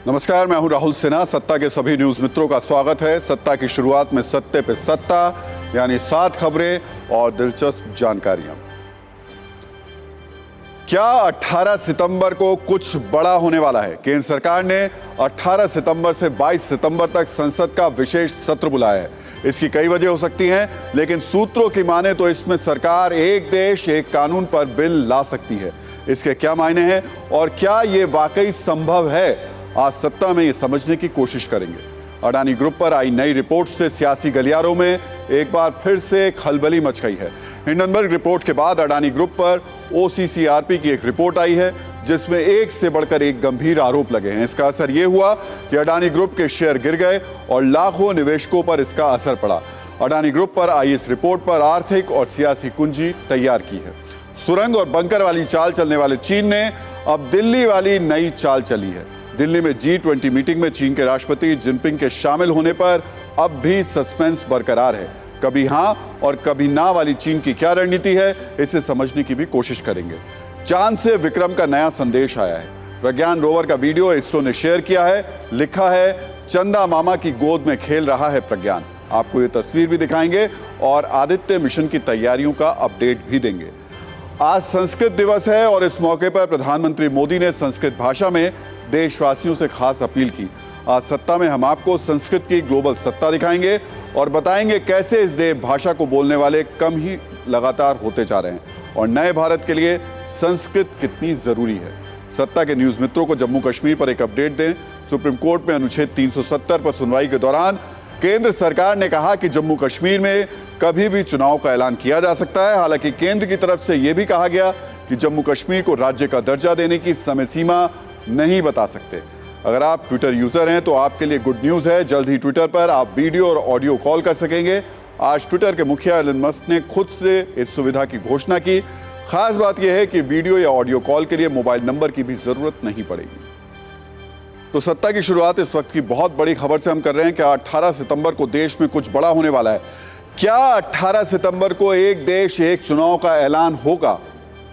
नमस्कार, मैं हूं राहुल सिन्हा। सत्ता के सभी न्यूज मित्रों का स्वागत है। सत्ता की शुरुआत में सत्ते पे सत्ता, यानी 7 खबरें और दिलचस्प जानकारियां। क्या 18 सितंबर को कुछ बड़ा होने वाला है? केंद्र सरकार ने 18 सितंबर से 22 सितंबर तक संसद का विशेष सत्र बुलाया है। इसकी कई वजह हो सकती हैं, लेकिन सूत्रों की माने तो इसमें सरकार एक देश एक कानून पर बिल ला सकती है। इसके क्या मायने हैं और क्या ये वाकई संभव है? आज सत्ता में ये समझने की कोशिश करेंगे। अडानी ग्रुप पर आई नई रिपोर्ट से सियासी गलियारों में एक बार फिर से खलबली मच गई है। हिंडनबर्ग रिपोर्ट के बाद अडानी ग्रुप पर OCCRP की एक रिपोर्ट आई है, जिसमें एक से बढ़कर एक गंभीर आरोप लगे हैं। इसका असर यह हुआ कि अडानी ग्रुप के शेयर गिर गए और लाखों निवेशकों पर इसका असर पड़ा। अडानी ग्रुप पर आई इस रिपोर्ट पर आर्थिक और सियासी कुंजी तैयार की है। सुरंग और बंकर वाली चाल चलने वाले चीन ने अब दिल्ली वाली नई चाल चली है। दिल्ली में G20 मीटिंग में चीन के राष्ट्रपति जिनपिंग के शामिल होने पर अब भी सस्पेंस बरकरार है। कभी हां और कभी ना वाली चीन की क्या रणनीति है, इसे समझने की भी कोशिश करेंगे। चांद से विक्रम का नया संदेश आया है। प्रज्ञान रोवर का वीडियो इसरो ने शेयर किया है। लिखा है, चंदा मामा की गोद में खेल रहा है प्रज्ञान। आपको ये तस्वीर भी दिखाएंगे और आदित्य मिशन की तैयारियों का अपडेट भी देंगे। आज संस्कृत दिवस है और इस मौके पर प्रधानमंत्री मोदी ने संस्कृत भाषा में देशवासियों से खास अपील की। आज सत्ता में हम आपको संस्कृत की ग्लोबल सत्ता दिखाएंगे और बताएंगे कैसे इस देव भाषा को बोलने वाले कम ही लगातार होते जा रहे हैं और नए भारत के लिए संस्कृत कितनी जरूरी है। सत्ता के न्यूज मित्रों को जम्मू कश्मीर पर एक अपडेट दें। सुप्रीम कोर्ट में अनुच्छेद 370 पर सुनवाई के दौरान केंद्र सरकार ने कहा कि जम्मू कश्मीर में कभी भी चुनाव का ऐलान किया जा सकता है। हालांकि केंद्र की तरफ से यह भी कहा गया कि जम्मू कश्मीर को राज्य का दर्जा देने की समय सीमा नहीं बता सकते। अगर आप ट्विटर यूजर हैं तो आपके लिए गुड न्यूज है। जल्द ही ट्विटर पर आप वीडियो और ऑडियो कॉल कर सकेंगे। आज ट्विटर के मुखिया एलन मस्क ने खुद से इस सुविधा की घोषणा की। खास बात यह है कि वीडियो या ऑडियो कॉल के लिए मोबाइल नंबर की भी जरूरत नहीं पड़ेगी। तो सत्ता की शुरुआत इस वक्त की बहुत बड़ी खबर से हम कर रहे हैं कि 18 सितंबर को देश में कुछ बड़ा होने वाला है। क्या 18 सितंबर को एक देश एक चुनाव का ऐलान होगा?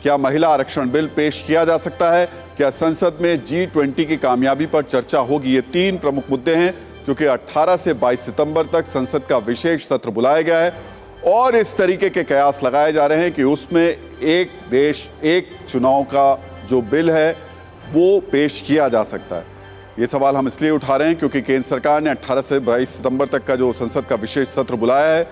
क्या महिला आरक्षण बिल पेश किया जा सकता है? क्या संसद में G20 की कामयाबी पर चर्चा होगी? ये 3 प्रमुख मुद्दे हैं, क्योंकि 18 से 22 सितंबर तक संसद का विशेष सत्र बुलाया गया है और इस तरीके के कयास लगाए जा रहे हैं कि उसमें एक देश एक चुनाव का जो बिल है वो पेश किया जा सकता है। ये सवाल हम इसलिए उठा रहे हैं क्योंकि केंद्र सरकार ने 18 से 22 सितंबर तक का जो संसद का विशेष सत्र बुलाया है,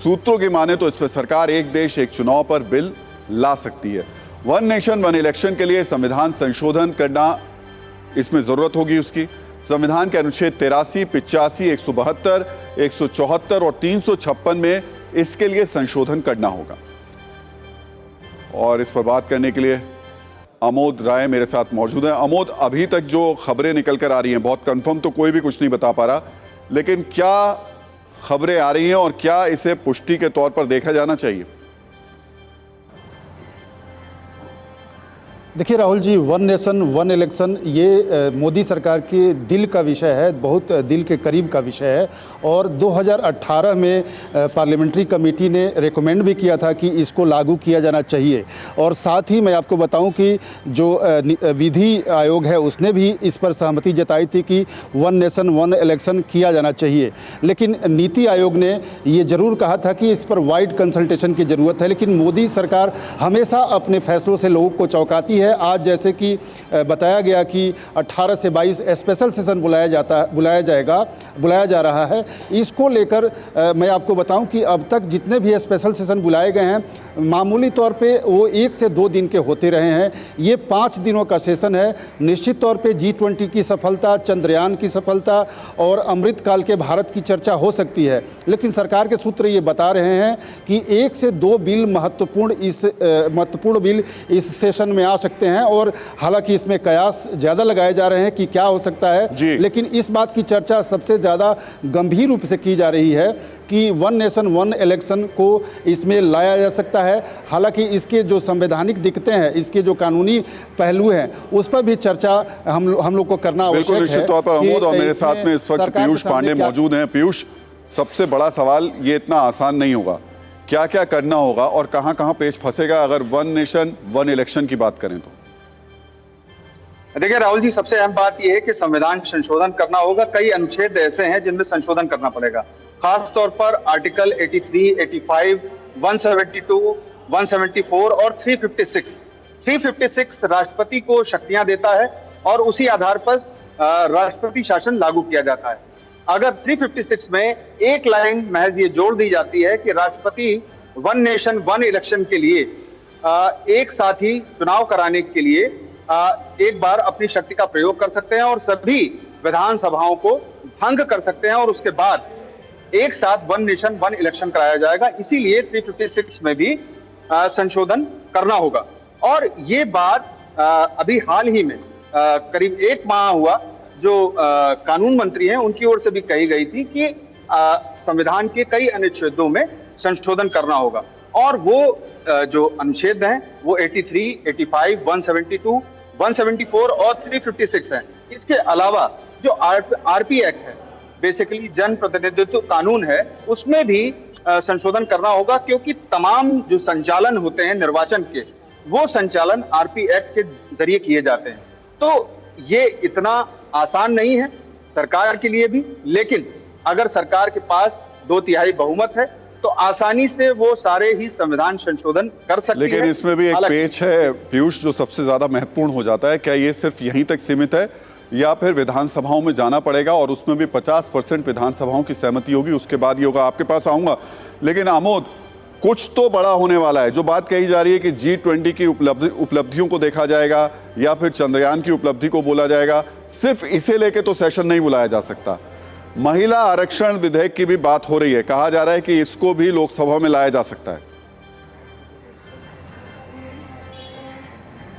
सूत्रों की माने तो इसमें सरकार एक देश एक चुनाव पर बिल ला सकती है। वन नेशन वन इलेक्शन के लिए संविधान संशोधन करना इसमें जरूरत होगी उसकी। संविधान के अनुच्छेद 83, 85, 172, 174 और 356 में इसके लिए संशोधन करना होगा। और इस पर बात करने के लिए अमोद राय मेरे साथ मौजूद हैं। अमोद, अभी तक जो खबरें निकल कर आ रही हैं, बहुत कंफर्म तो कोई भी कुछ नहीं बता पा रहा, लेकिन क्या खबरें आ रही हैं और क्या इसे पुष्टि के तौर पर देखा जाना चाहिए? देखिए Rahul ji, one nation one election ये मोदी सरकार के दिल का विषय है, बहुत दिल के करीब का विषय है। और 2018 में पार्लियामेंट्री कमेटी ने रेकमेंड भी किया था कि इसको लागू किया जाना चाहिए। और साथ ही मैं आपको बताऊं कि जो विधि आयोग है उसने भी इस पर सहमति जताई थी कि वन नेशन वन इलेक्शन किया जाना चाहिए। लेकिन नीति आयोग ने ये ज़रूर कहा था कि इस पर वाइड कंसल्टेशन की ज़रूरत है। लेकिन मोदी सरकार हमेशा अपने फैसलों से लोगों को चौंकाती है। आज जैसे कि बताया गया कि 18 से 22 स्पेशल सेशन बुलाया जा रहा है। इसको लेकर मैं आपको बताऊं कि अब तक जितने भी स्पेशल सेशन बुलाए गए हैं, मामूली तौर पे वो 1 से 2 दिन के होते रहे हैं। ये 5 दिनों का सेशन है। निश्चित तौर पे G20 की सफलता, चंद्रयान की सफलता और अमृतकाल के भारत की चर्चा हो सकती है। लेकिन सरकार के सूत्र ये बता रहे हैं कि 1 से 2 बिल महत्वपूर्ण बिल इस सेशन में आ सकते हैं। और हालांकि इसमें कयास ज़्यादा लगाए जा रहे हैं कि क्या हो सकता है, लेकिन इस बात की चर्चा सबसे ज़्यादा गंभीर रूप से की जा रही है कि वन नेशन वन इलेक्शन को इसमें लाया जा सकता है। हालांकि इसके जो संवैधानिक दिक्कतें हैं, इसके जो कानूनी पहलू हैं, उस पर भी चर्चा हम लोग को करना आवश्यक है। निश्चित तौर पर अमोद, और मेरे साथ में इस वक्त पीयूष पांडे मौजूद हैं। पीयूष, सबसे बड़ा सवाल, ये इतना आसान नहीं होगा, क्या क्या करना होगा और कहां कहां पेच फंसेगा अगर वन नेशन वन इलेक्शन की बात करें तो? देखिए राहुल जी, सबसे अहम बात यह है कि संविधान संशोधन करना होगा। कई अनुच्छेद ऐसे हैं जिनमें संशोधन करना पड़ेगा, खास तौर पर आर्टिकल 83, 85, 172, 174 और 356। 356 राष्ट्रपति को शक्तियां देता है और उसी आधार पर राष्ट्रपति शासन लागू किया जाता है। अगर 356 में एक लाइन महज ये जोड़ दी जाती है कि राष्ट्रपति वन नेशन वन इलेक्शन के लिए एक साथ ही चुनाव कराने के लिए एक बार अपनी शक्ति का प्रयोग कर सकते हैं और सभी विधानसभाओं को भंग कर सकते हैं और उसके बाद एक साथ वन नेशन वन इलेक्शन कराया जाएगा। इसीलिए 356 में भी संशोधन करना होगा। और ये बात अभी हाल ही में करीब 1 माह हुआ जो कानून मंत्री हैं उनकी ओर से भी कही गई थी कि संविधान के कई अनुच्छेदों में संशोधन करना होगा। और वो जो अनुच्छेद हैं वो 83, 85, 172, 174 और 356 हैं। इसके अलावा जो आरपी एक्ट है, बेसिकली जन प्रतिनिधित्व कानून है, उसमें भी संशोधन करना होगा, क्योंकि तमाम जो संचालन होते हैं निर्वाचन के, वो संचालन आरपी एक्ट के जरिए किए जाते हैं। तो ये इतना आसान नहीं है सरकार के लिए भी, लेकिन अगर सरकार के पास 2/3 बहुमत है तो आसानी से वो सारे ही संविधान संशोधन कर सकती है। लेकिन इसमें भी एक पेच है पीयूष, जो सबसे ज्यादा महत्वपूर्ण हो जाता है। क्या ये सिर्फ यहीं तक सीमित है या फिर विधानसभाओं में जाना पड़ेगा और उसमें भी 50% विधानसभाओं की सहमति होगी, उसके बाद ये होगा? आपके पास आऊंगा, लेकिन आमोद, कुछ तो बड़ा होने वाला है। जो बात कही जा रही है कि G20 की उपलब्धियों को देखा जाएगा या फिर चंद्रयान की उपलब्धि को बोला जाएगा, सिर्फ इसे लेके तो सेशन नहीं बुलाया जा सकता। महिला आरक्षण विधेयक की भी बात हो रही है, कहा जा रहा है कि इसको भी लोकसभा में लाया जा सकता है।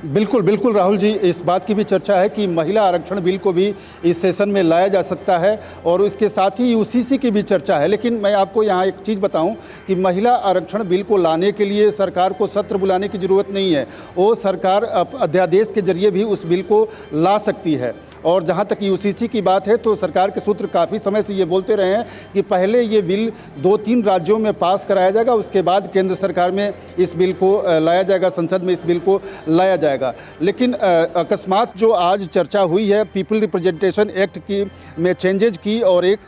बिल्कुल बिल्कुल राहुल जी, इस बात की भी चर्चा है कि महिला आरक्षण बिल को भी इस सेशन में लाया जा सकता है और इसके साथ ही यूसीसी की भी चर्चा है। लेकिन मैं आपको यहाँ एक चीज़ बताऊं कि महिला आरक्षण बिल को लाने के लिए सरकार को सत्र बुलाने की ज़रूरत नहीं है। वो सरकार अध्यादेश के जरिए भी उस बिल को ला सकती है। और जहाँ तक यूसीसी की बात है तो सरकार के सूत्र काफ़ी समय से ये बोलते रहे हैं कि पहले ये बिल 2-3 राज्यों में पास कराया जाएगा, उसके बाद केंद्र सरकार में इस बिल को लाया जाएगा, संसद में इस बिल को लाया जाएगा। लेकिन अकस्मात जो आज चर्चा हुई है पीपल रिप्रेजेंटेशन एक्ट की में चेंजेज की और एक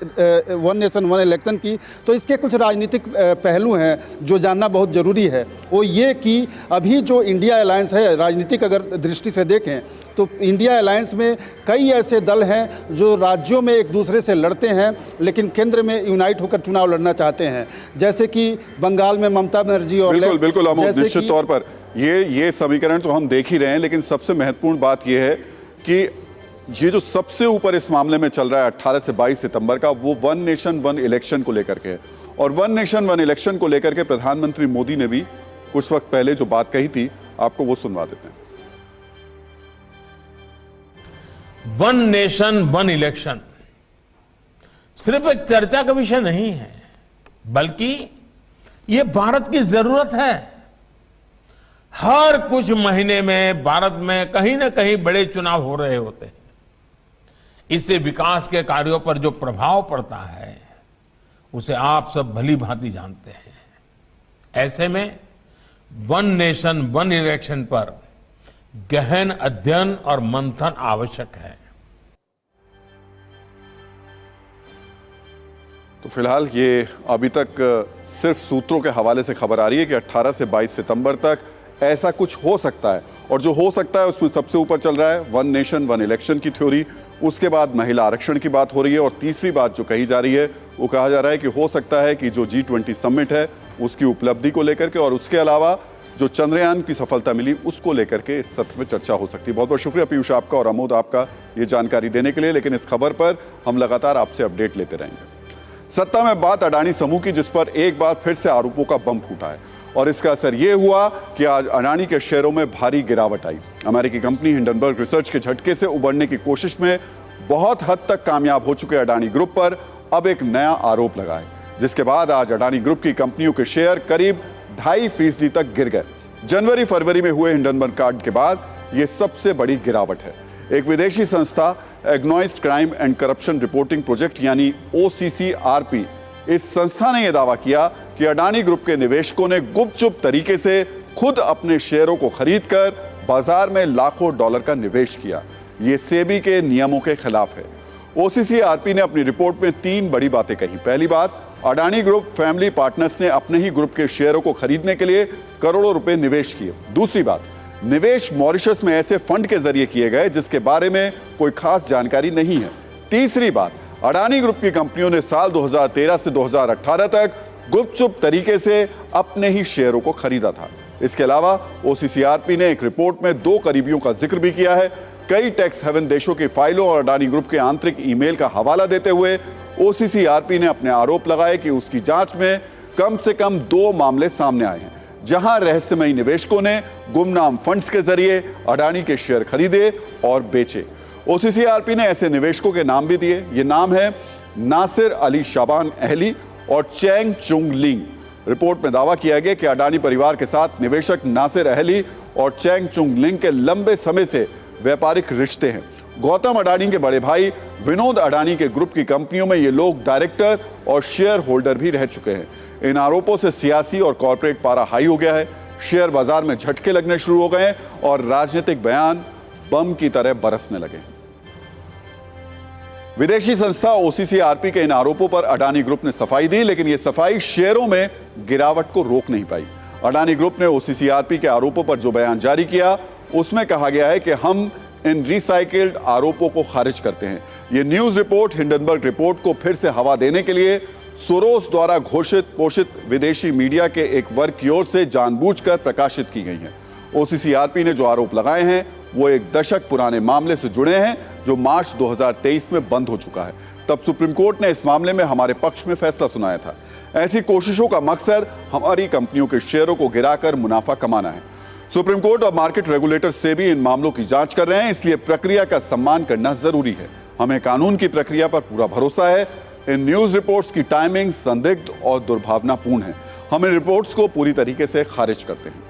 वन नेशन वन इलेक्शन की, तो इसके कुछ राजनीतिक पहलू हैं जो जानना बहुत ज़रूरी है। वो ये कि अभी जो इंडिया अलायंस है, राजनीतिक अगर दृष्टि से देखें तो इंडिया अलायंस में कई ऐसे दल हैं जो राज्यों में एक दूसरे से लड़ते हैं लेकिन केंद्र में यूनाइट होकर चुनाव लड़ना चाहते हैं, जैसे कि बंगाल में ममता बनर्जी और बिल्कुल अमोद, निश्चित तौर पर ये समीकरण तो हम देख ही रहे हैं। लेकिन सबसे महत्वपूर्ण बात यह है कि ये जो सबसे ऊपर इस मामले में चल रहा है 18 से 22 सितंबर का, वो वन नेशन वन इलेक्शन को लेकर के है। और वन नेशन वन इलेक्शन को लेकर के प्रधानमंत्री मोदी ने भी कुछ वक्त पहले जो बात कही थी, आपको वो सुनवा देते हैं। वन नेशन वन इलेक्शन सिर्फ एक चर्चा का विषय नहीं है, बल्कि ये भारत की जरूरत है। हर कुछ महीने में भारत में कहीं ना कहीं बड़े चुनाव हो रहे होते हैं। इससे विकास के कार्यों पर जो प्रभाव पड़ता है उसे आप सब भली भांति जानते हैं। ऐसे में वन नेशन वन इलेक्शन पर गहन अध्ययन और मंथन आवश्यक है। तो फिलहाल ये अभी तक सिर्फ सूत्रों के हवाले से खबर आ रही है कि 18 से 22 सितंबर तक ऐसा कुछ हो सकता है। और जो हो सकता है उसमें सबसे ऊपर चल रहा है वन नेशन वन इलेक्शन की थ्योरी, उसके बाद महिला आरक्षण की बात हो रही है और तीसरी बात जो कही जा रही है वो कहा जा रहा है कि हो सकता है कि जो G20 समिट है उसकी उपलब्धि को लेकर के और उसके अलावा जो चंद्रयान की सफलता मिली उसको लेकर के इस सत्र में चर्चा हो सकती है। बहुत बहुत शुक्रिया पीयूष आपका और अमोद आपका ये जानकारी देने के लिए। लेकिन इस खबर पर हम लगातार आपसे अपडेट लेते रहेंगे। सत्ता में बात अडानी समूह की, जिस पर एक बार फिर से आरोपों का बम फूटा है और इसका असर यह हुआ कि आज अडानी के शेयरों में भारी गिरावट आई। अमेरिकी कंपनी हिंडनबर्ग रिसर्च के झटके से उबरने की कोशिश में बहुत हद तक कामयाब हो चुके अडानी ग्रुप पर अब एक नया आरोप लगा है, जिसके बाद आज अडानी ग्रुप की कंपनियों के शेयर करीब 2.5% तक गिर गए। जनवरी फरवरी में हुए हिंडनबर्ग कांड के बाद यह सबसे बड़ी गिरावट है। एक विदेशी संस्था एग्नोइस्ट crime and corruption reporting project यानी OCCRP, इस संस्था ने यह दावा किया कि अडानी ग्रुप के निवेशकों ने गुपचुप तरीके से खुद अपने शेयरों को खरीदकर बाजार में लाखों डॉलर का निवेश किया। ये सेबी के नियमों के खिलाफ है। ओसीसीआरपी ने अपनी रिपोर्ट में 3 बड़ी बातें कही। पहली बात, अडानी ग्रुप फैमिली पार्टनर्स ने अपने ही ग्रुप के शेयरों को खरीदने के लिए करोड़ों रुपए निवेश किए। दूसरी बात, निवेश मॉरिशस में ऐसे फंड के जरिए किए गए जिसके बारे में कोई खास जानकारी नहीं है। तीसरी बात, अडानी ग्रुप की कंपनियों ने साल 2013 से 2018 तक गुपचुप तरीके से अपने ही शेयरों को खरीदा था। इसके अलावा ओसीसीआरपी ने एक रिपोर्ट में 2 करीबियों का जिक्र भी किया है। कई टैक्स हेवन देशों की फाइलों और अडानी ग्रुप के आंतरिक ईमेल का हवाला देते हुए ओसीसीआरपी ने अपने आरोप लगाए कि उसकी जांच में कम से कम 2 मामले सामने आए हैं जहां रहस्यमयी निवेशकों ने गुमनाम फंड्स के जरिए अडानी के शेयर खरीदे और बेचे। ओसीसीआरपी ने ऐसे निवेशकों के नाम भी दिए। ये नाम है नासिर अली शाबान अहली और चैंग चुंग लिंग। रिपोर्ट में दावा किया गया कि अडानी परिवार के साथ निवेशक नासिर अहली और चैंग चुंग लिंग के लंबे समय से व्यापारिक रिश्ते हैं। गौतम अडानी के बड़े भाई विनोद अडानी के ग्रुप की कंपनियों में ये लोग डायरेक्टर और शेयर होल्डर भी रह चुके हैं। इन आरोपों से सियासी और कॉर्पोरेट पारा हाई हो गया है। शेयर बाजार में झटके लगने शुरू हो गए हैं और राजनीतिक बयान बम की तरह बरसने लगे हैं। विदेशी संस्था ओसीसीआरपी के इन आरोपों पर अडानी ग्रुप ने सफाई दी, लेकिन यह सफाई शेयरों में गिरावट को रोक नहीं पाई। अडानी ग्रुप ने ओसीसीआरपी के आरोपों पर जो बयान जारी किया उसमें कहा गया है कि हम इन रिसाइकिल्ड आरोपों को खारिज करते हैं। यह न्यूज रिपोर्ट हिंडनबर्ग रिपोर्ट को फिर से हवा देने के लिए सोरोस द्वारा घोषित पोषित विदेशी मीडिया के एक वर्ग की ओर से जानबूझकर प्रकाशित की गई है। ओसीसीआरपी ने जो आरोप लगाए हैं वो एक दशक पुराने मामले से जुड़े हैं जो मार्च 2023 में बंद हो चुका है। तब सुप्रीम कोर्ट ने इस मामले में हमारे पक्ष में फैसला सुनाया था। ऐसी कोशिशों का मकसद हमारी कंपनियों के शेयरों को गिराकर मुनाफा कमाना है। सुप्रीम कोर्ट और मार्केट रेगुलेटर से भी इन मामलों की जांच कर रहे हैं, इसलिए प्रक्रिया का सम्मान करना जरूरी है। हमें कानून की प्रक्रिया पर पूरा भरोसा है। इन न्यूज रिपोर्ट्स की टाइमिंग संदिग्ध और दुर्भावनापूर्ण है। हम इन रिपोर्ट्स को पूरी तरीके से खारिज करते हैं।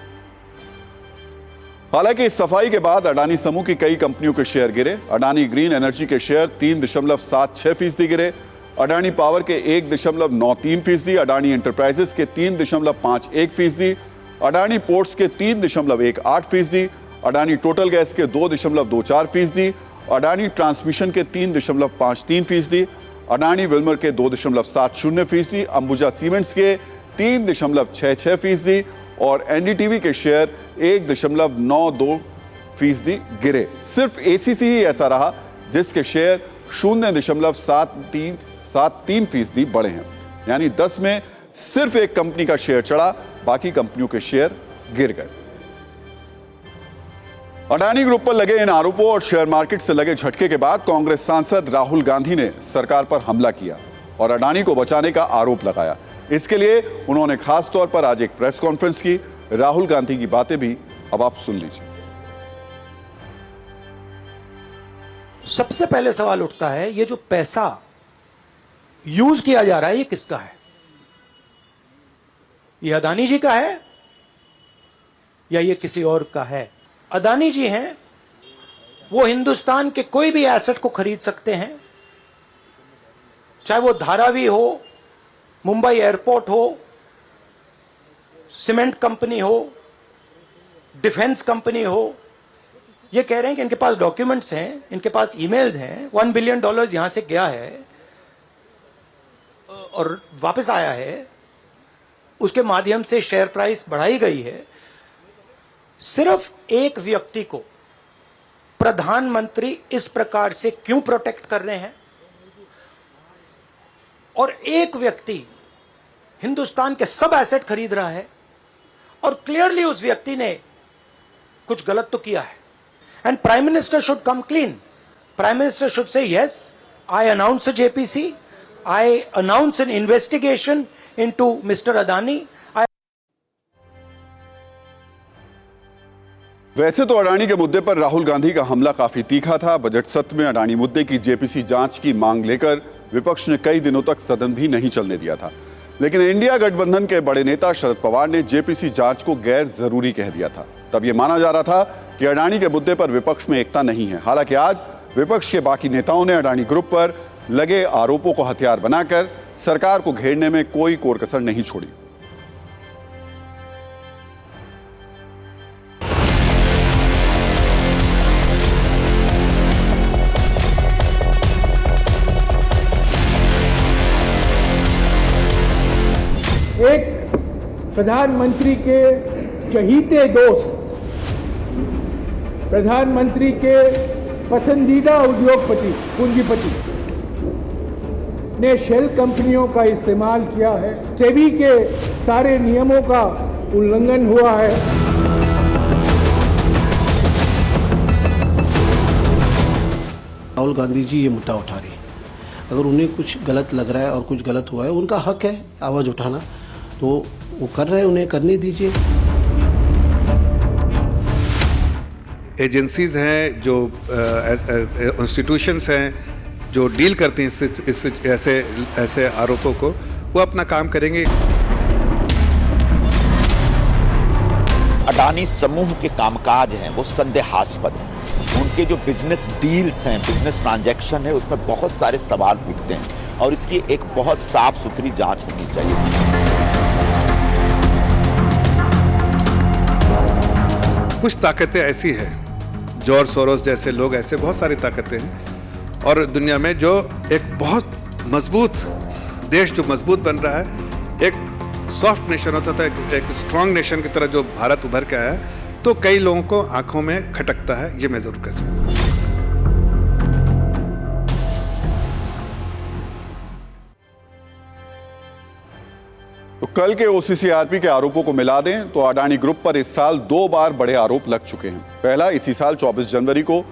हालांकि इस सफाई के बाद अडानी समूह की कई कंपनियों के शेयर गिरे। अडानी ग्रीन एनर्जी के शेयर 3.76% गिरे, अडानी पावर के 1.93%, अडानी एंटरप्राइजेस के 3.51%, अडानी पोर्ट्स के 3.18%, अडानी टोटल गैस के 2.24%, अडानी ट्रांसमिशन के 3.53%, अडानी विल्मर के 2.70%, अंबुजा सीमेंट्स के 3.66% और एनडीटीवी के शेयर 1.92% गिरे। सिर्फ एसीसी ही ऐसा रहा जिसके शेयर 0.73% बढ़े हैं। यानी 10 में सिर्फ एक कंपनी का शेयर चढ़ा, बाकी कंपनियों के शेयर गिर गए। अडानी ग्रुप पर लगे इन आरोपों और शेयर मार्केट से लगे झटके के बाद कांग्रेस सांसद राहुल गांधी ने सरकार पर हमला किया और अडानी को बचाने का आरोप लगाया। इसके लिए उन्होंने खास तौर पर आज एक प्रेस कॉन्फ्रेंस की। राहुल गांधी की बातें भी अब आप सुन लीजिए। सबसे पहले सवाल उठता है, ये जो पैसा यूज किया जा रहा है ये किसका है? ये अडानी जी का है या ये किसी और का है? अडानी जी हैं, वो हिंदुस्तान के कोई भी एसेट को खरीद सकते हैं, चाहे वो धारावी हो, मुंबई एयरपोर्ट हो, सीमेंट कंपनी हो, डिफेंस कंपनी हो। ये कह रहे हैं कि इनके पास डॉक्यूमेंट्स हैं, इनके पास ईमेल्स हैं, $1 बिलियन यहां से गया है और वापस आया है, उसके माध्यम से शेयर प्राइस बढ़ाई गई है। सिर्फ एक व्यक्ति को प्रधानमंत्री इस प्रकार से क्यों प्रोटेक्ट कर रहे हैं? और एक व्यक्ति हिंदुस्तान के सब एसेट खरीद रहा है और क्लियरली उस व्यक्ति ने कुछ गलत तो किया है। And prime minister should come clean. Prime minister should say yes, I announce a JPC, I announce N investigation into mister Adani. वैसे तो अडानी के मुद्दे पर राहुल गांधी का हमला काफी तीखा था। बजट सत्र में अडानी मुद्दे की जेपीसी जांच की मांग लेकर विपक्ष ने कई दिनों तक सदन भी नहीं चलने दिया था, लेकिन इंडिया गठबंधन के बड़े नेता शरद पवार ने जेपीसी जांच को गैर जरूरी कह दिया था। तब यह माना जा रहा था कि अडानी के मुद्दे पर विपक्ष में एकता नहीं है। हालांकि आज विपक्ष के बाकी नेताओं ने अडानी ग्रुप पर लगे आरोपों को हथियार बनाकर सरकार को घेरने में कोई कोर कसर नहीं छोड़ी। प्रधानमंत्री के चहीते दोस्त, प्रधानमंत्री के पसंदीदा उद्योगपति, पूंजीपति ने शेल कंपनियों का इस्तेमाल किया है। सेबी के सारे नियमों का उल्लंघन हुआ है। राहुल गांधी जी ये मुद्दा उठा रही है। अगर उन्हें कुछ गलत लग रहा है और कुछ गलत हुआ है, उनका हक है आवाज़ उठाना, तो वो कर रहे हैं, उन्हें करने दीजिए। एजेंसीज हैं, जो इंस्टीट्यूशंस हैं जो डील करती हैं इस ऐसे आरोपों को, वो अपना काम करेंगे। अडानी समूह के कामकाज हैं वो संदेहास्पद हैं। उनके जो बिजनेस डील्स हैं, बिजनेस ट्रांजैक्शन है, उसमें बहुत सारे सवाल उठते हैं और इसकी एक बहुत साफ सुथरी जांच होनी चाहिए। कुछ ताकतें ऐसी हैं, जॉर्ज सोरोस जैसे लोग, ऐसे बहुत सारी ताकतें हैं और दुनिया में जो एक बहुत मजबूत देश जो मजबूत बन रहा है, एक सॉफ्ट नेशन होता था, एक स्ट्रांग नेशन की तरह जो भारत उभर के आया है, तो कई लोगों को आंखों में खटकता है, ये मैं जरूर कह सकता हूं। तो कल के ओसीसीआरपी के आरोपों को मिला दें तो अडानी ग्रुप पर इस साल 2 बार बड़े आरोप लग चुके हैं। पहला इसी साल 24 जनवरी को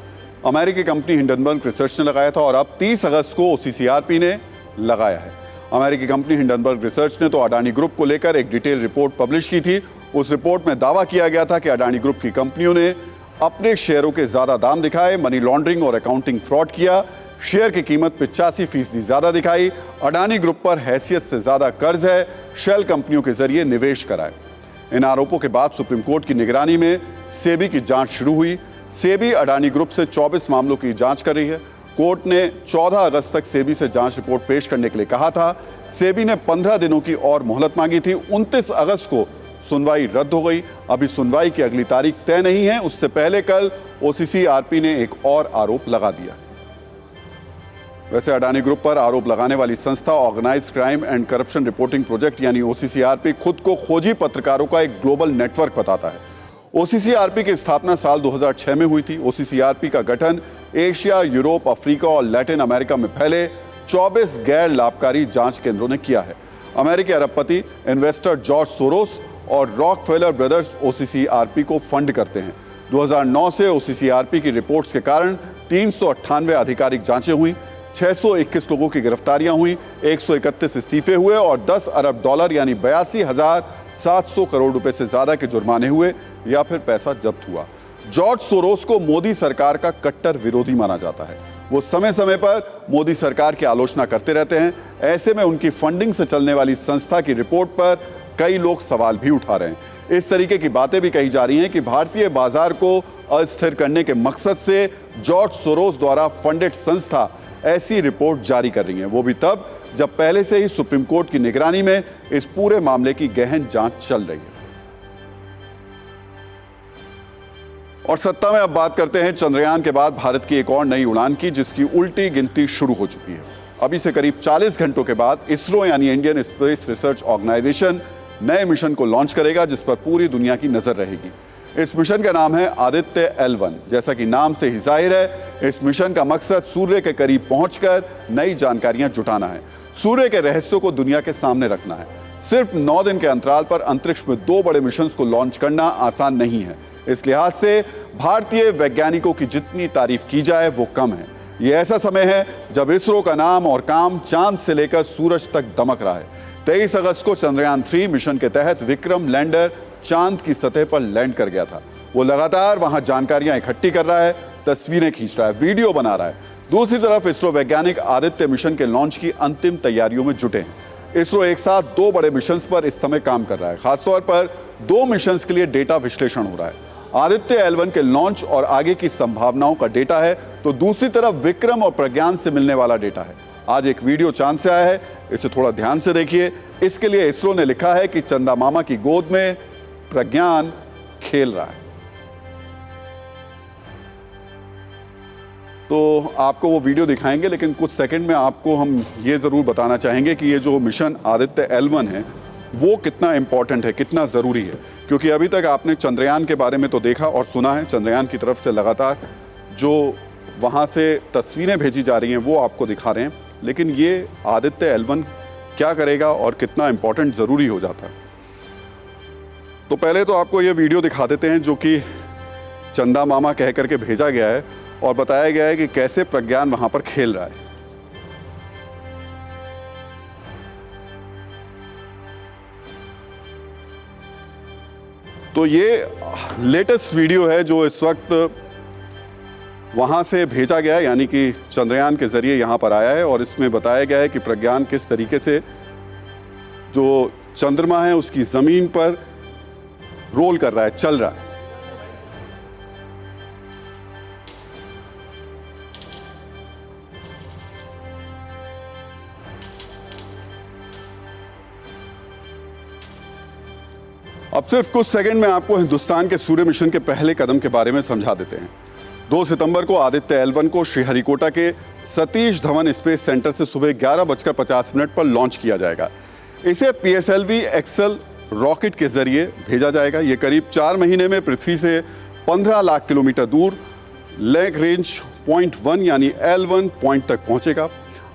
अमेरिकी कंपनी हिंडनबर्ग रिसर्च ने लगाया था और अब 30 अगस्त को ओसीसीआरपी ने लगाया है। अमेरिकी कंपनी हिंडनबर्ग रिसर्च ने तो अडानी ग्रुप को लेकर एक डिटेल रिपोर्ट पब्लिश की थी। उस रिपोर्ट में दावा किया गया था कि अडानी ग्रुप की कंपनियों ने अपने शेयरों के ज्यादा दाम दिखाए, मनी लॉन्ड्रिंग और अकाउंटिंग फ्रॉड किया, शेयर की कीमत 85% ज्यादा दिखाई, अडानी ग्रुप पर हैसियत से ज्यादा कर्ज है, शेल कंपनियों के जरिए निवेश कराए। इन आरोपों के बाद सुप्रीम कोर्ट की निगरानी में सेबी की जांच शुरू हुई। सेबी अडानी ग्रुप से 24 मामलों की जांच कर रही है। कोर्ट ने 14 अगस्त तक सेबी से जांच रिपोर्ट पेश करने के लिए कहा था। सेबी ने 15 दिनों की और मोहलत मांगी थी। 29 अगस्त को सुनवाई रद्द हो गई। अभी सुनवाई की अगली तारीख तय नहीं है। उससे पहले कल ओसीसीआरपी ने एक और आरोप लगा दिया। वैसे अडानी ग्रुप पर आरोप लगाने वाली संस्था organised crime and corruption reporting project यानी ओसीसीआरपी खुद को खोजी पत्रकारों का एक ग्लोबल नेटवर्क बताता है। ओसीसीआरपी की स्थापना साल 2006 में हुई थी। ओसीसीआरपी का गठन एशिया, यूरोप, अफ्रीका और लैटिन अमेरिका में फैले 24 गैर लाभकारी जांच केंद्रों ने किया है। अमेरिकी अरबपति इन्वेस्टर जॉर्ज सोरोस और रॉकफेलर ब्रदर्स ओसीसीआरपी को फंड करते हैं। 2009 से ओसीसीआरपी की रिपोर्ट्स के कारण 398 आधिकारिक जांचें हुई, 621 लोगों की गिरफ्तारियां हुई, 131 इस्तीफे हुए और 10 अरब डॉलर यानी 82,700 करोड़ रुपए से ज्यादा के जुर्माने हुए या फिर पैसा जब्त हुआ। जॉर्ज सोरोस को मोदी सरकार का कट्टर विरोधी माना जाता है। वो समय समय पर मोदी सरकार की आलोचना करते रहते हैं। ऐसे में उनकी फंडिंग से चलने वाली संस्था की रिपोर्ट पर कई लोग सवाल भी उठा रहे हैं। इस तरीके की बातें भी कही जा रही हैं कि भारतीय बाजार को अस्थिर करने के मकसद से जॉर्ज सोरोस द्वारा फंडेड संस्था ऐसी रिपोर्ट जारी कर रही है, वो भी तब जब पहले से ही सुप्रीम कोर्ट की निगरानी में इस पूरे मामले की गहन जांच चल रही है। और सत्ता में अब बात करते हैं चंद्रयान के बाद भारत की एक और नई उड़ान की, जिसकी उल्टी गिनती शुरू हो चुकी है। अभी से करीब 40 घंटों के बाद इसरो यानी इंडियन स्पेस रिसर्च ऑर्गेनाइजेशन नए मिशन को लॉन्च करेगा, जिस पर पूरी दुनिया की नजर रहेगी। इस मिशन का नाम है आदित्य L1। जैसा कि नाम से ही जाहिर है, इस मिशन का मकसद सूर्य के करीब पहुंचकर नई जानकारियां जुटाना है, सूर्य के रहस्यों को दुनिया के सामने रखना है। सिर्फ 9 दिन के अंतराल पर अंतरिक्ष में 2 बड़े मिशन को लॉन्च करना आसान नहीं है। इस लिहाज से भारतीय वैज्ञानिकों की जितनी तारीफ की जाए वो कम है। ये ऐसा समय है जब इसरो का नाम और काम चांद से लेकर सूरज तक दमक रहा है। 23 अगस्त को चंद्रयान 3 मिशन के तहत विक्रम लैंडर चांद की सतह पर लैंड कर गया था। वो लगातार वहां जानकारियां इकट्ठी कर रहा है, तस्वीरें खींच रहा है, वीडियो बना रहा है। दूसरी तरफ इसरो वैज्ञानिक आदित्य मिशन के लॉन्च की अंतिम तैयारियों में जुटे हैं। इसरो एक साथ 2 बड़े मिशन पर इस समय काम कर रहा है। खासतौर पर 2 मिशन के लिए डेटा विश्लेषण हो रहा है। आदित्य L1 के लॉन्च और आगे की संभावनाओं का डेटा है, तो दूसरी तरफ विक्रम और प्रज्ञान से मिलने वाला डेटा है। आज एक वीडियो चांद से आया है, इसे थोड़ा ध्यान से देखिए। इसके लिए इसरो ने लिखा है कि चंदा मामा की गोद में प्रज्ञान खेल रहा है। तो आपको वो वीडियो दिखाएंगे, लेकिन कुछ सेकंड में आपको हम ये जरूर बताना चाहेंगे कि ये जो मिशन आदित्य L1 है, वो कितना इंपॉर्टेंट है, कितना ज़रूरी है। क्योंकि अभी तक आपने चंद्रयान के बारे में तो देखा और सुना है, चंद्रयान की तरफ से लगातार जो वहाँ से तस्वीरें भेजी जा रही हैं वो आपको दिखा रहे हैं, लेकिन ये आदित्य L1 क्या करेगा और कितना इंपॉर्टेंट ज़रूरी हो जाता है। तो पहले तो आपको ये वीडियो दिखा देते हैं जो कि चंदा मामा कह करके भेजा गया है और बताया गया है कि कैसे प्रज्ञान वहाँ पर खेल रहा है। तो ये लेटेस्ट वीडियो है जो इस वक्त वहाँ से भेजा गया है, यानी कि चंद्रयान के ज़रिए यहाँ पर आया है और इसमें बताया गया है कि प्रज्ञान किस तरीके से जो चंद्रमा है उसकी ज़मीन पर रोल कर रहा है, चल रहा है। अब सिर्फ कुछ सेकंड में आपको हिंदुस्तान के सूर्य मिशन के पहले कदम के बारे में समझा देते हैं। 2 सितंबर को आदित्य L1 को श्रीहरिकोटा के सतीश धवन स्पेस सेंटर से सुबह 11:50 पर लॉन्च किया जाएगा। इसे PSLV एक्सेल रॉकेट के जरिए भेजा जाएगा। ये करीब 4 महीने में पृथ्वी से 15 लाख किलोमीटर दूर लैंग रेंज पॉइंट 1 यानी L1 पॉइंट तक पहुंचेगा।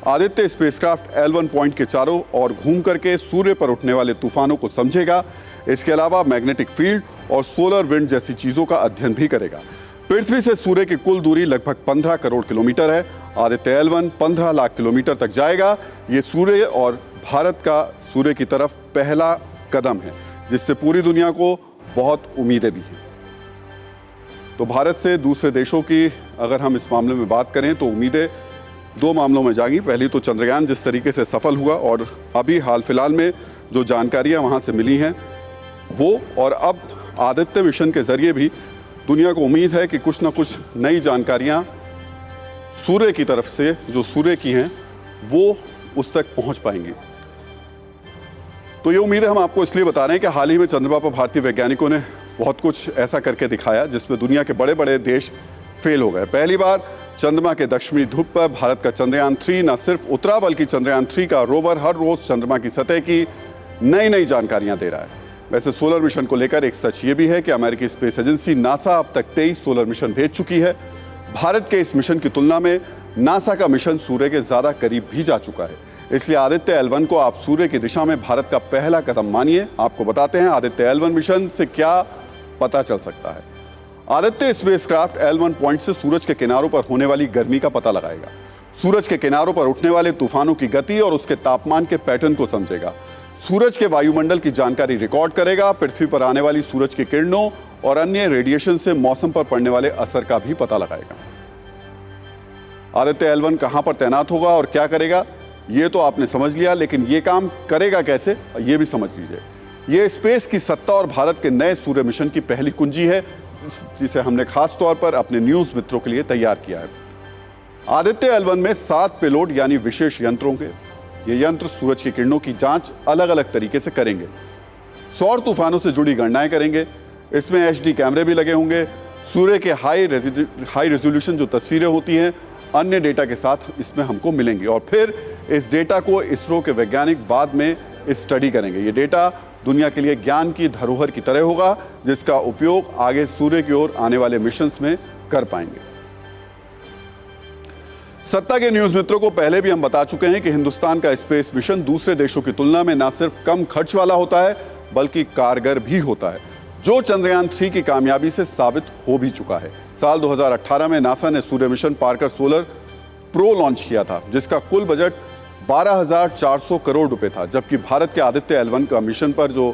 आदित्य स्पेसक्राफ्ट L1 पॉइंट के चारों ओर घूम करके सूर्य पर उठने वाले तूफानों को समझेगा। इसके अलावा मैग्नेटिक फील्ड और सोलर विंड जैसी चीजों का अध्ययन भी करेगा। पृथ्वी से सूर्य की कुल दूरी लगभग 15 करोड़ किलोमीटर है। आदित्य L1 15 लाख किलोमीटर तक जाएगा। ये सूर्य और भारत का सूर्य की तरफ पहला कदम है, जिससे पूरी दुनिया को बहुत उम्मीदें भी हैं। तो भारत से दूसरे देशों की अगर हम इस मामले में बात करें तो उम्मीदें 2 मामलों में जागी। पहली तो चंद्रयान जिस तरीके से सफल हुआ और अभी हाल फिलहाल में जो जानकारियां वहां से मिली हैं वो, और अब आदित्य मिशन के जरिए भी दुनिया को उम्मीद है कि कुछ ना कुछ नई जानकारियां सूर्य की तरफ से, जो सूर्य की हैं, वो उस तक पहुंच पाएंगी। तो ये उम्मीदें हम आपको इसलिए बता रहे हैं कि हाल ही में चंद्रमा पर भारतीय वैज्ञानिकों ने बहुत कुछ ऐसा करके दिखाया जिसमें दुनिया के बड़े बड़े देश फेल हो गए। पहली बार चंद्रमा के दक्षिणी ध्रुव पर भारत का चंद्रयान 3 न सिर्फ उतरा बल्कि चंद्रयान 3 का रोवर हर रोज चंद्रमा की सतह की नई नई जानकारियां दे रहा है। वैसे सोलर मिशन को लेकर एक सच ये भी है कि अमेरिकी स्पेस एजेंसी नासा अब तक 23 सोलर मिशन भेज चुकी है। भारत के इस मिशन की तुलना में नासा का मिशन सूर्य के ज्यादा करीब भी जा चुका है। इसलिए आदित्य L1 को आप सूर्य की दिशा में भारत का पहला कदम मानिए। आपको बताते हैं आदित्य L1 मिशन से क्या पता चल सकता है। आदित्य स्पेसक्राफ्ट L1 पॉइंट से सूरज के किनारों पर होने वाली गर्मी का पता लगाएगा। सूरज के किनारों पर उठने वाले तूफानों की गति और उसके तापमान के पैटर्न को समझेगा। सूरज के वायुमंडल की जानकारी रिकॉर्ड करेगा। पृथ्वी पर आने वाली सूरज की किरणों और अन्य रेडिएशन से मौसम पर पड़ने वाले असर का भी पता लगाएगा। आदित्य L1 कहां पर तैनात होगा और क्या करेगा ये तो आपने समझ लिया, लेकिन ये काम करेगा कैसे ये भी समझ लीजिए। ये स्पेस की सत्ता और भारत के नए सूर्य मिशन की पहली कुंजी है, जिसे हमने खास तौर पर अपने न्यूज मित्रों के लिए तैयार किया है। आदित्य L1 में 7 पेलोड यानी विशेष यंत्रों के ये यंत्र सूरज की किरणों की जांच अलग अलग तरीके से करेंगे। सौर तूफानों से जुड़ी गणनाएं करेंगे। इसमें HD कैमरे भी लगे होंगे। सूर्य के हाई रेजोल्यूशन जो तस्वीरें होती हैं अन्य डेटा के साथ इसमें हमको मिलेंगी और फिर इस डेटा को इसरो के वैज्ञानिक बाद में स्टडी करेंगे। ये डेटा दुनिया के लिए ज्ञान की धरोहर की तरह होगा, जिसका उपयोग आगे सूर्य की ओर आने वाले मिशंस में कर पाएंगे। सत्ता के न्यूज मित्रों को पहले भी हम बता चुके हैं कि हिंदुस्तान का स्पेस मिशन दूसरे देशों की तुलना में न सिर्फ कम खर्च वाला होता है बल्कि कारगर भी होता है, जो चंद्रयान 3 की कामयाबी से साबित हो भी चुका है। साल 2018 में नासा ने सूर्य mission Parker solar probe launch किया था, जिसका कुल बजट 12,400 करोड़ रुपए था, जबकि भारत के आदित्य L1 का मिशन पर जो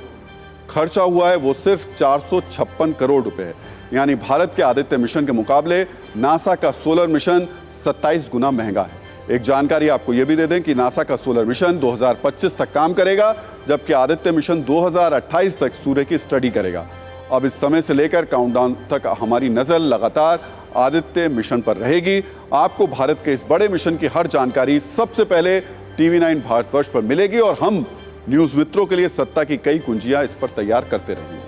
खर्चा हुआ है वो सिर्फ 456 करोड़ रुपए है। यानी भारत के आदित्य मिशन के मुकाबले नासा का सोलर मिशन 27 गुना महंगा है। एक जानकारी आपको यह भी दे दें कि नासा का सोलर मिशन 2025 तक काम करेगा, जबकि आदित्य मिशन 2028 तक सूर्य की स्टडी करेगा। अब इस समय से लेकर काउंटडाउन तक हमारी नजर लगातार आदित्य मिशन पर रहेगी। आपको भारत के इस बड़े मिशन की हर जानकारी सबसे पहले TV9 भारतवर्ष पर मिलेगी और हम न्यूज मित्रों के लिए सत्ता की कई कुंजियां इस पर तैयार करते रहेंगे।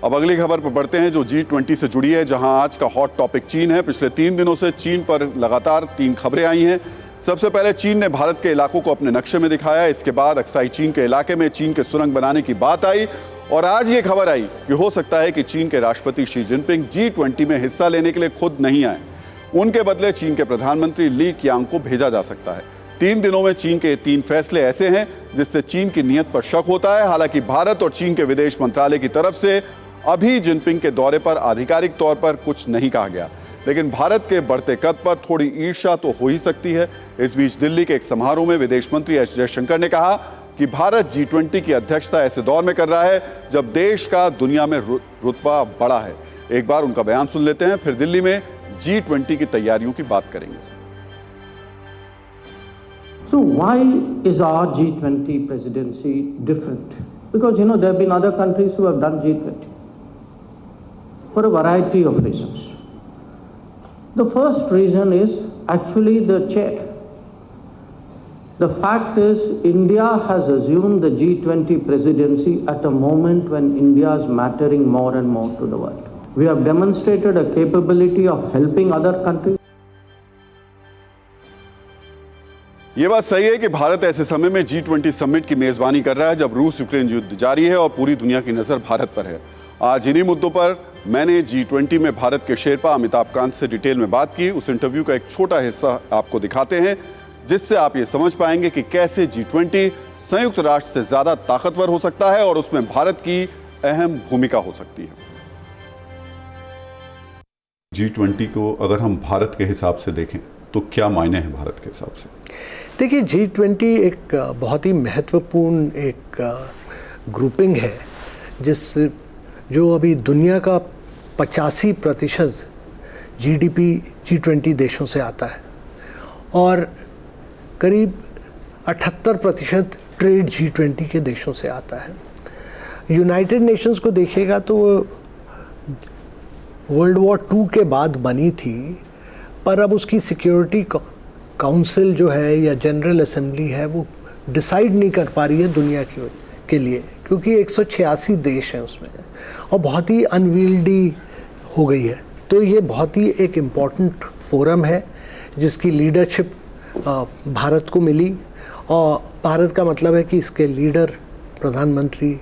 अब अगली खबर पर बढ़ते हैं जो G20 से जुड़ी है, जहां आज का हॉट टॉपिक चीन है। पिछले 3 दिनों से चीन पर लगातार 3 खबरें आई हैं। सबसे पहले चीन ने भारत के इलाकों को अपने नक्शे में दिखाया, इसके बाद अक्साई चीन के इलाके में चीन के सुरंग बनाने की बात आई और आज ये खबर आई कि हो सकता है कि चीन के राष्ट्रपति शी जिनपिंग G20 में हिस्सा लेने के लिए खुद नहीं आए। उनके बदले चीन के प्रधानमंत्री ली कियांग को भेजा जा सकता है। 3 दिनों में चीन के 3 फैसले ऐसे हैं जिससे चीन की नीयत पर शक होता है। हालांकि भारत और चीन के विदेश मंत्रालय की तरफ से अभी जिनपिंग के दौरे पर आधिकारिक तौर पर कुछ नहीं कहा गया, लेकिन भारत के बढ़ते कद पर थोड़ी ईर्ष्या तो हो ही सकती है। इस बीच दिल्ली के एक समारोह में विदेश मंत्री एस जयशंकर ने कहा कि भारत G20 की अध्यक्षता ऐसे दौर में कर रहा है जब देश का दुनिया में रुतबा बड़ा है। एक बार उनका बयान सुन लेते हैं, फिर दिल्ली में G20 की तैयारियों की बात करेंगे। So why is our G20 presidency different? Because there have been other countries who have done G20 for a variety of reasons. The first reason is actually the chair. The fact is India has assumed the G20 presidency at a moment when India is mattering more and more to the world. We have demonstrated a capability of helping other countries. ये बात सही है कि भारत ऐसे समय में G20 summit की मेजबानी कर रहा है जब रूस यूक्रेन युद्ध जारी है और पूरी दुनिया की नजर भारत पर है। आज इन्हीं मुद्दों पर मैंने G20 में भारत के शेरपा अमिताभ कांत से डिटेल में बात की। उस इंटरव्यू का एक छोटा हिस्सा आपको दिखाते हैं जिससे आप ये समझ पाएंगे कि कैसे G20 संयुक्त राष्ट्र से ज्यादा ताकतवर हो सकता है और उसमें भारत की अहम भूमिका हो सकती है। G20 को अगर हम भारत के हिसाब से देखें तो क्या मायने हैं भारत के हिसाब से? देखिए, G20 एक बहुत ही महत्वपूर्ण एक ग्रुपिंग है जो अभी दुनिया का 85% GDP G20 देशों से आता है और करीब 78% ट्रेड G20 के देशों से आता है। यूनाइटेड नेशंस को देखिएगा तो वर्ल्ड वॉर 2 के बाद बनी थी, पर अब उसकी सिक्योरिटी काउंसिल जो है या जनरल असेंबली है वो डिसाइड नहीं कर पा रही है दुनिया के लिए, क्योंकि 186 देश हैं उसमें और बहुत ही अनविल्डी हो गई है। तो ये बहुत ही एक इम्पॉर्टेंट फोरम है जिसकी लीडरशिप भारत को मिली और भारत का मतलब है कि इसके लीडर प्रधानमंत्री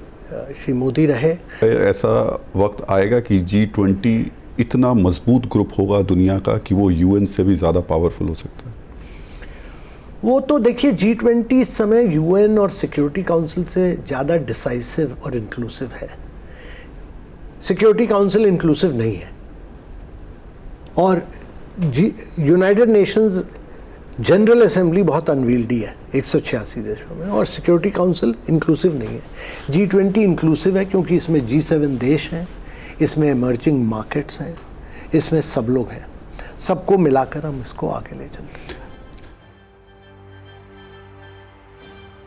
श्री मोदी रहे। ऐसा वक्त आएगा कि G20 इतना मजबूत ग्रुप होगा दुनिया का कि वो UN से भी ज़्यादा पावरफुल हो सकता है। वो तो देखिए, G20 इस समय UN और सिक्योरिटी काउंसिल से ज़्यादा डिसाइसिव और इंक्लूसिव है। सिक्योरिटी काउंसिल इंक्लूसिव नहीं है और यूनाइटेड नेशंस जनरल असेंबली बहुत अनवील्डी है 186 देशों में, और सिक्योरिटी काउंसिल इंक्लूसिव नहीं है। G20 इंक्लूसिव है क्योंकि इसमें G7 देश हैं, इसमें इमर्जिंग मार्केट्स हैं, इसमें सब लोग हैं, सबको मिलाकर हम इसको आगे ले चलते हैं।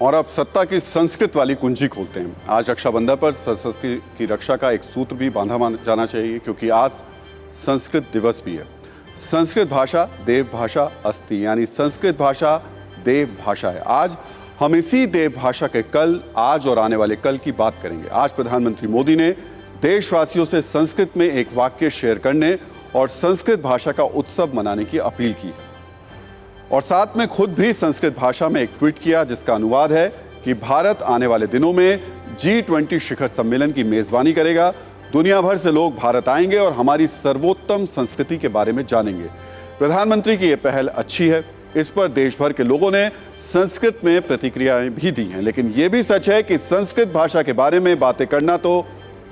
और अब सत्ता की संस्कृत वाली कुंजी खोलते हैं। आज रक्षाबंधन पर संस्कृत की रक्षा का एक सूत्र भी बांधा जाना चाहिए क्योंकि आज संस्कृत दिवस भी है। संस्कृत भाषा देव भाषा अस्ति, यानी संस्कृत भाषा देव भाषा है। आज हम इसी देव भाषा के कल, आज और आने वाले कल की बात करेंगे। आज प्रधानमंत्री मोदी ने देशवासियों से संस्कृत में एक वाक्य शेयर करने और संस्कृत भाषा का उत्सव मनाने की अपील की है और साथ में खुद भी संस्कृत भाषा में एक ट्वीट किया जिसका अनुवाद है कि भारत आने वाले दिनों में G20 शिखर सम्मेलन की मेजबानी करेगा। दुनिया भर से लोग भारत आएंगे और हमारी सर्वोत्तम संस्कृति के बारे में जानेंगे। प्रधानमंत्री की यह पहल अच्छी है। इस पर देश भर के लोगों ने संस्कृत में प्रतिक्रियाएं भी दी हैं, लेकिन यह भी सच है कि संस्कृत भाषा के बारे में बातें करना तो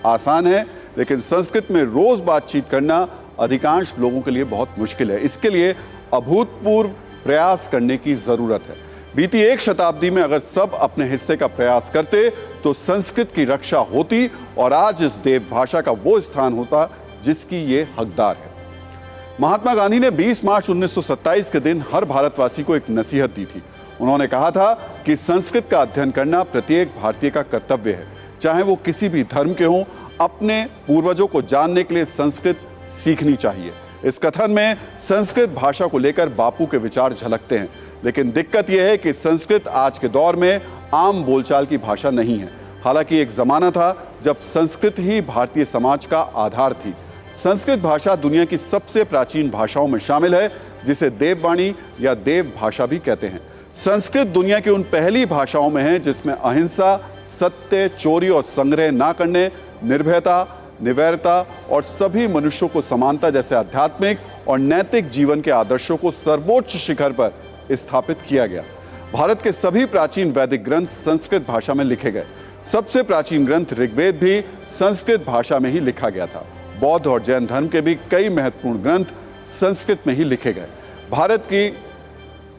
आसान है, लेकिन संस्कृत में रोज बातचीत करना अधिकांश लोगों के लिए बहुत मुश्किल है। इसके लिए अभूतपूर्व प्रयास करने की जरूरत है। बीती 1 शताब्दी में अगर सब अपने हिस्से का प्रयास करते तो संस्कृत की रक्षा होती और आज इस देव भाषा का वो स्थान होता जिसकी ये हकदार है। महात्मा गांधी ने 20 मार्च 1927 के दिन हर भारतवासी को एक नसीहत दी थी। उन्होंने कहा था कि संस्कृत का अध्ययन करना प्रत्येक भारतीय का कर्तव्य है, चाहे वो किसी भी धर्म के हों। अपने पूर्वजों को जानने के लिए संस्कृत सीखनी चाहिए। इस कथन में संस्कृत भाषा को लेकर बापू के विचार झलकते हैं, लेकिन दिक्कत यह है कि संस्कृत आज के दौर में आम बोलचाल की भाषा नहीं है। हालांकि एक जमाना था जब संस्कृत ही भारतीय समाज का आधार थी। संस्कृत भाषा दुनिया की सबसे प्राचीन भाषाओं में शामिल है, जिसे देववाणी या देव भाषा भी कहते हैं। संस्कृत दुनिया की उन पहली भाषाओं में है जिसमें अहिंसा, सत्य, चोरी और संग्रह ना करने, निर्भयता, निवैरता और सभी मनुष्यों को समानता जैसे आध्यात्मिक और नैतिक जीवन के आदर्शों को सर्वोच्च शिखर पर स्थापित किया गया। भारत के सभी प्राचीन वैदिक ग्रंथ संस्कृत भाषा में लिखे गए। सबसे प्राचीन ग्रंथ ऋग्वेद भी संस्कृत भाषा में ही लिखा गया था। बौद्ध और जैन धर्म के भी कई महत्वपूर्ण ग्रंथ संस्कृत में ही लिखे गए। भारत की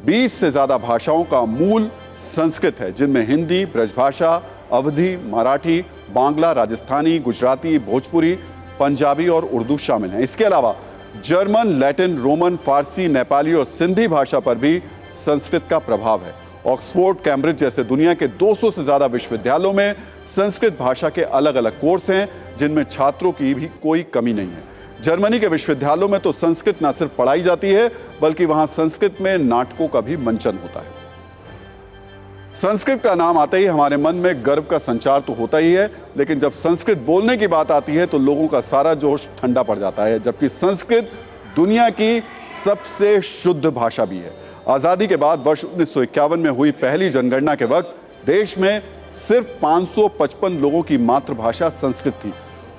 20 से ज्यादा भाषाओं का मूल संस्कृत है, जिनमें हिंदी, ब्रजभाषा, अवधी, मराठी, बांग्ला, राजस्थानी, गुजराती, भोजपुरी, पंजाबी और उर्दू शामिल हैं। इसके अलावा जर्मन, लैटिन, रोमन, फारसी, नेपाली और सिंधी भाषा पर भी संस्कृत का प्रभाव है। ऑक्सफोर्ड, कैम्ब्रिज जैसे दुनिया के 200 से ज्यादा विश्वविद्यालयों में संस्कृत भाषा के अलग अलग कोर्स हैं, जिनमें छात्रों की भी कोई कमी नहीं है। जर्मनी के विश्वविद्यालयों में तो संस्कृत न सिर्फ पढ़ाई जाती है, बल्कि वहां संस्कृत में नाटकों का भी मंचन होता है। संस्कृत का नाम आते ही हमारे मन में गर्व का संचार तो होता ही है, लेकिन जब संस्कृत बोलने की बात आती है तो लोगों का सारा जोश ठंडा पड़ जाता है, जबकि संस्कृत दुनिया की सबसे शुद्ध भाषा भी है। आजादी के बाद वर्ष 1951 में हुई पहली जनगणना के वक्त देश में सिर्फ 555 लोगों की मातृभाषा संस्कृत थी।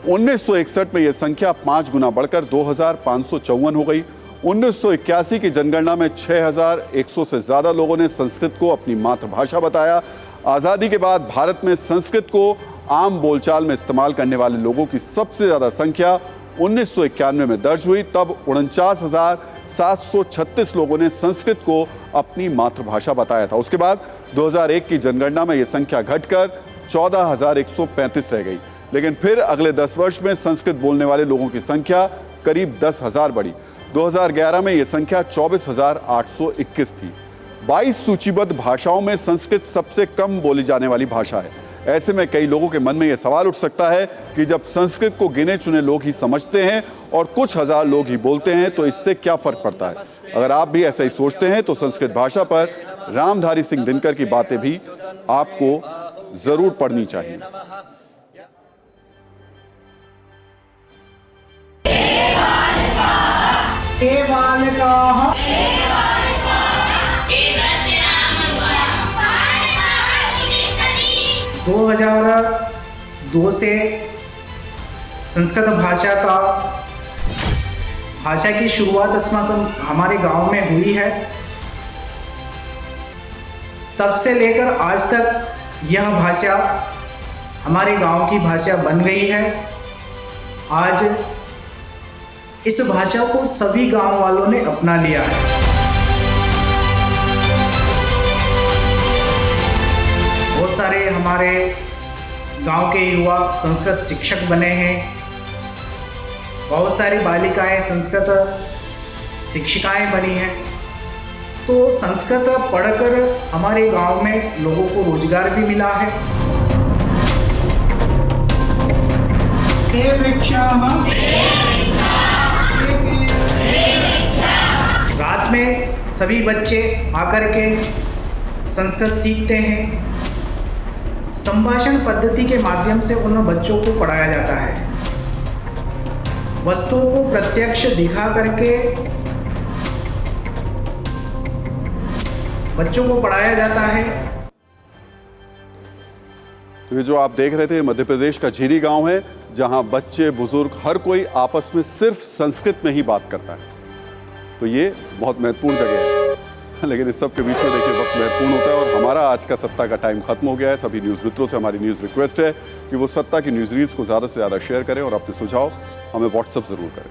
1961 में यह संख्या 5 गुना बढ़कर 2554 हो गई। 1981 की जनगणना में 6100 से ज्यादा लोगों ने संस्कृत को अपनी मातृभाषा बताया। आजादी के बाद भारत में संस्कृत को आम बोलचाल में इस्तेमाल करने वाले लोगों की सबसे ज्यादा संख्या 1991 में दर्ज हुई। तब 49,736 लोगों ने संस्कृत को अपनी मातृभाषा बताया था। उसके बाद 2001 की जनगणना में यह संख्या घटकर 14,135 रह गई। लेकिन फिर अगले 10 वर्ष में संस्कृत बोलने वाले लोगों की संख्या करीब 10,000 बढ़ी। 2011 में यह संख्या 24,821 थी। 22 सूचीबद्ध भाषाओं में संस्कृत सबसे कम बोली जाने वाली भाषा है। ऐसे में कई लोगों के मन में यह सवाल उठ सकता है कि जब संस्कृत को गिने चुने लोग ही समझते हैं और कुछ हजार लोग ही बोलते हैं, तो इससे क्या फर्क पड़ता है। अगर आप भी ऐसा ही सोचते हैं तो संस्कृत भाषा पर रामधारी सिंह दिनकर की बातें भी आपको जरूर पढ़नी चाहिए। हे बालकाः 2002 से संस्कृत भाषा की शुरुआत हमारे गांव में हुई है। तब से लेकर आज तक यह भाषा हमारे गांव की भाषा बन गई है। आज इस भाषा को सभी गांव वालों ने अपना लिया है। बहुत सारे हमारे गांव के युवा संस्कृत शिक्षक बने हैं। बहुत सारी बालिकाएं संस्कृत शिक्षिकाएं बनी हैं। तो संस्कृत पढ़कर हमारे गांव में लोगों को रोजगार भी मिला है। रात में सभी बच्चे आकर के संस्कृत सीखते हैं। संभाषण पद्धति के माध्यम से उन बच्चों को पढ़ाया जाता है। वस्तुओं को प्रत्यक्ष दिखा करके बच्चों को पढ़ाया जाता है। तो ये जो आप देख रहे थे मध्य प्रदेश का झीरी गांव है, जहां बच्चे बुजुर्ग हर कोई आपस में सिर्फ संस्कृत में ही बात करता है। तो ये बहुत महत्वपूर्ण जगह है। लेकिन इस सब के बीच में देखिए वक्त महत्वपूर्ण होता है और हमारा आज का सत्ता का टाइम खत्म हो गया है। सभी न्यूज़ मित्रों से हमारी न्यूज़ रिक्वेस्ट है कि वो सत्ता की न्यूज़ रील्स को ज़्यादा से ज़्यादा शेयर करें और अपने सुझाव हमें व्हाट्सएप ज़रूर करें।